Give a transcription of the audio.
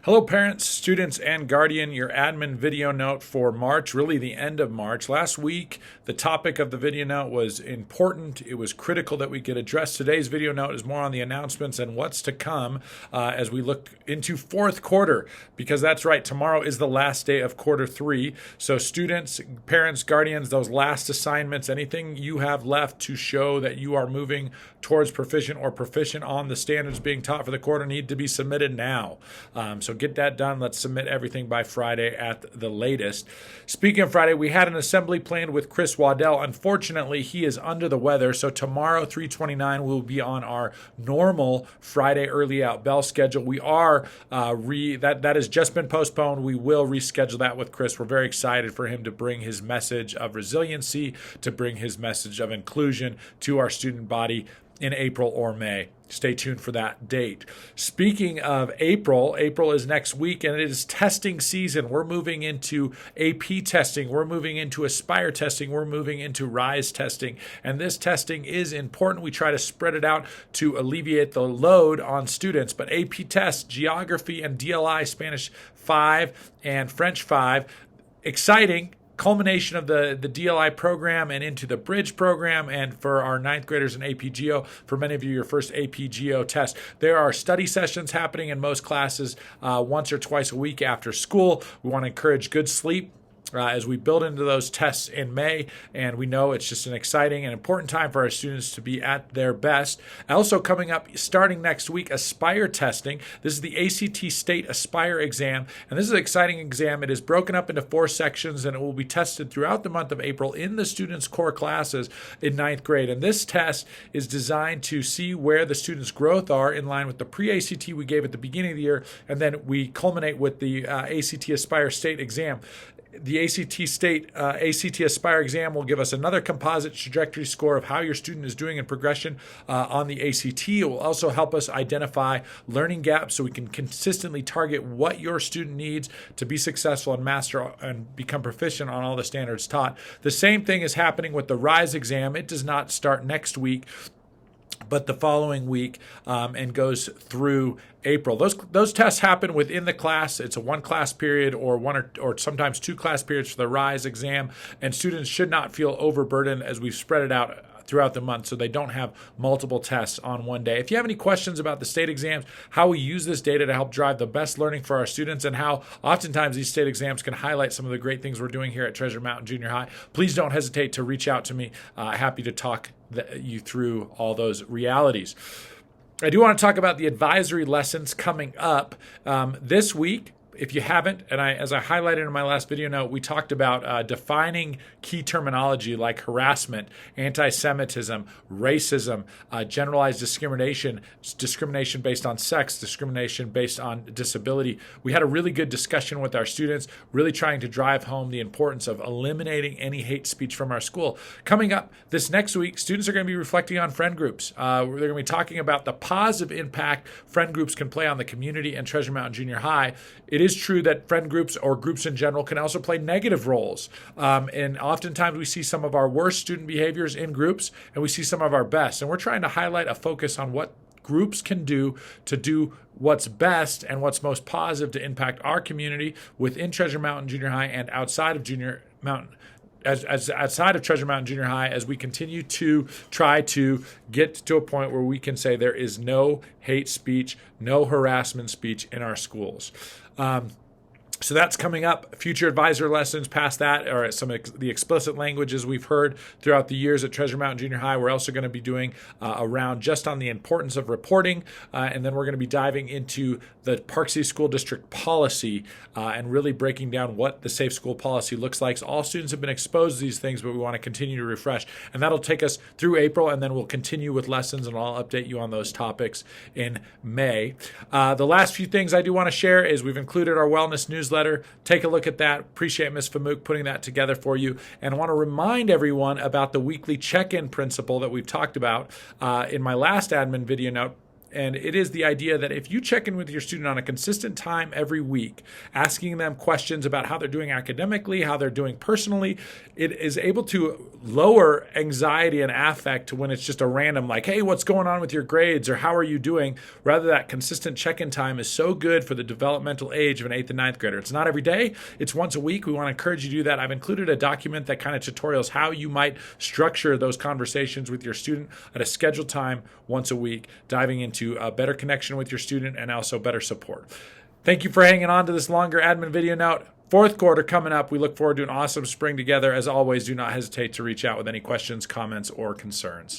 Hello, parents, students, and guardian. Your admin video note for March, really the end of March. Last week, the topic of the video note was important. It was critical that we get addressed. Today's video note is more on the announcements and what's to come as we look into fourth quarter, because that's right, tomorrow is the last day of quarter three. So students, parents, guardians, those last assignments, anything you have left to show that you are moving towards proficient or proficient on the standards being taught for the quarter need to be submitted now. So get that done. Let's submit everything by Friday at the latest. Speaking of Friday, we had an assembly planned with Chris Wadell. Unfortunately, he is under the weather, so tomorrow, 3/29, will be on our normal Friday early out bell schedule. We are that has just been postponed. We will reschedule that with Chris. We're very excited for him to bring his message of resiliency, to bring his message of inclusion to our student body in April or May. Stay tuned for that date. Speaking of April is next week, and it is testing season. We're moving into AP testing. We're moving into Aspire testing. We're moving into RISE testing. And this testing is important. We try to spread it out to alleviate the load on students. But AP tests, Geography and DLI, Spanish 5 and French 5, exciting. Culmination of the DLI program and into the Bridge program, and for our ninth graders in AP Geo, for many of you, your first AP Geo test. There are study sessions happening in most classes once or twice a week after school. We want to encourage good sleep as we build into those tests in May, and we know it's just an exciting and important time for our students to be at their best. Also coming up, starting next week, Aspire testing. This is the ACT State Aspire exam, and this is an exciting exam. It is broken up into 4 sections, and it will be tested throughout the month of April in the students' core classes in ninth grade. And this test is designed to see where the students' growth are in line with the pre-ACT we gave at the beginning of the year, and then we culminate with the ACT Aspire State exam. The ACT Aspire exam will give us another composite trajectory score of how your student is doing in progression on the ACT. It will also help us identify learning gaps so we can consistently target what your student needs to be successful and master and become proficient on all the standards taught. The same thing is happening with the RISE exam. It does not start next week, but the following week, and goes through April. Those tests happen within the class. It's a 1 class period or or sometimes 2 class periods for the RISE exam, and students should not feel overburdened as we've spread it out throughout the month so they don't have multiple tests on one day. If you have any questions about the state exams, how we use this data to help drive the best learning for our students, and how oftentimes these state exams can highlight some of the great things we're doing here at Treasure Mountain Junior High, please don't hesitate to reach out to me. Happy to talk you through all those realities. I do want to talk about the advisory lessons coming up this week. If you haven't, and as I highlighted in my last video note, we talked about defining key terminology like harassment, anti-Semitism, racism, generalized discrimination, discrimination based on sex, discrimination based on disability. We had a really good discussion with our students, really trying to drive home the importance of eliminating any hate speech from our school. Coming up this next week, students are going to be reflecting on friend groups. They're going to be talking about the positive impact friend groups can play on the community and Treasure Mountain Junior High. It is true that friend groups or groups in general can also play negative roles. And oftentimes we see some of our worst student behaviors in groups, and we see some of our best. And we're trying to highlight a focus on what groups can do to do what's best and what's most positive to impact our community within Treasure Mountain Junior High and outside of outside of Treasure Mountain Junior High, as we continue to try to get to a point where we can say there is no hate speech, no harassment speech in our schools. So that's coming up. Future advisor lessons past that are some of the explicit languages we've heard throughout the years at Treasure Mountain Junior High. We're also going to be doing a round just on the importance of reporting, and then we're going to be diving into the Park City School District policy and really breaking down what the safe school policy looks like. So all students have been exposed to these things, but we want to continue to refresh, and that'll take us through April, and then we'll continue with lessons, and I'll update you on those topics in May. The last few things I do want to share is we've included our wellness newsletter. Take a look at that. Appreciate Ms. Famouk putting that together for you. And I want to remind everyone about the weekly check-in principle that we've talked about in my last admin video note. And it is the idea that if you check in with your student on a consistent time every week, asking them questions about how they're doing academically, how they're doing personally, it is able to lower anxiety and affect when it's just a random like, hey, what's going on with your grades, or how are you doing? Rather, that consistent check-in time is so good for the developmental age of an 8th and 9th grader. It's not every day, it's once a week. We want to encourage you to do that. I've included a document that kind of tutorials how you might structure those conversations with your student at a scheduled time once a week, diving into a better connection with your student and also better support. Thank you for hanging on to this longer admin video note. Fourth quarter coming up. We look forward to an awesome spring together. As always, do not hesitate to reach out with any questions, comments, or concerns.